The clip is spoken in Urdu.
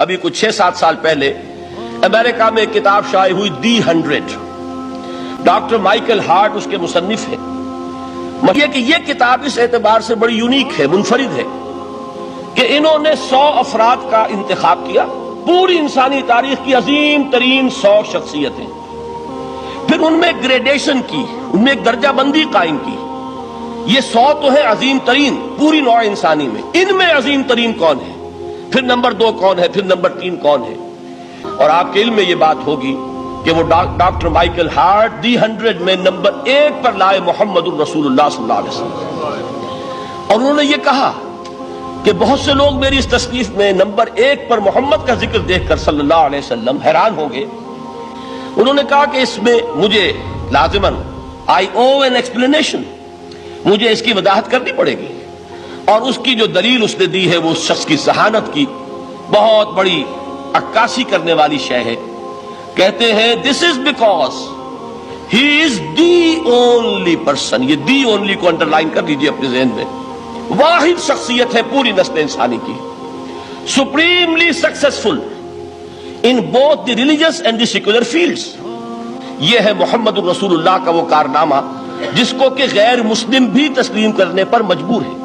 ابھی کچھ 6-7 سال پہلے امریکہ میں ایک کتاب شائع ہوئی دی 100، ڈاکٹر مائیکل ہارٹ اس کے مصنف ہیں۔ یہ کہ یہ کتاب اس اعتبار سے بڑی یونیک ہے، منفرد ہے کہ انہوں نے 100 افراد کا انتخاب کیا، پوری انسانی تاریخ کی عظیم ترین 100 شخصیتیں، پھر ان میں گریڈیشن کی، ان میں ایک درجہ بندی قائم کی۔ یہ 100 تو ہے عظیم ترین پوری نوع انسانی میں، ان میں عظیم ترین کون ہے، پھر نمبر 2 کون ہے، پھر نمبر 3 کون ہے۔ اور آپ کے علم میں یہ بات ہوگی کہ وہ ڈاکٹر مائیکل ہارٹ دی 100 میں نمبر 1 پر لائے محمد الرسول اللہ صلی اللہ علیہ وسلم۔ اور انہوں نے یہ کہا کہ بہت سے لوگ میری اس تصنیف میں نمبر 1 پر محمد کا ذکر دیکھ کر صلی اللہ علیہ وسلم حیران ہوں گے۔ انہوں نے کہا کہ اس میں مجھے لازماً I owe an explanation، مجھے اس کی وضاحت کرنی پڑے گی، اور اس کی جو دلیل اس نے دی ہے وہ اس شخص کی ذہانت کی بہت بڑی عکاسی کرنے والی شے ہے۔ کہتے ہیں this is because he is the only person، یہ دی اونلی کو انڈرلائن کر لیجئے اپنے ذہن میں، واحد شخصیت ہے پوری نسل انسانی کی، supremely successful in both the religious and the secular fields۔ یہ ہے محمد الرسول اللہ کا وہ کارنامہ جس کو کہ غیر مسلم بھی تسلیم کرنے پر مجبور ہے۔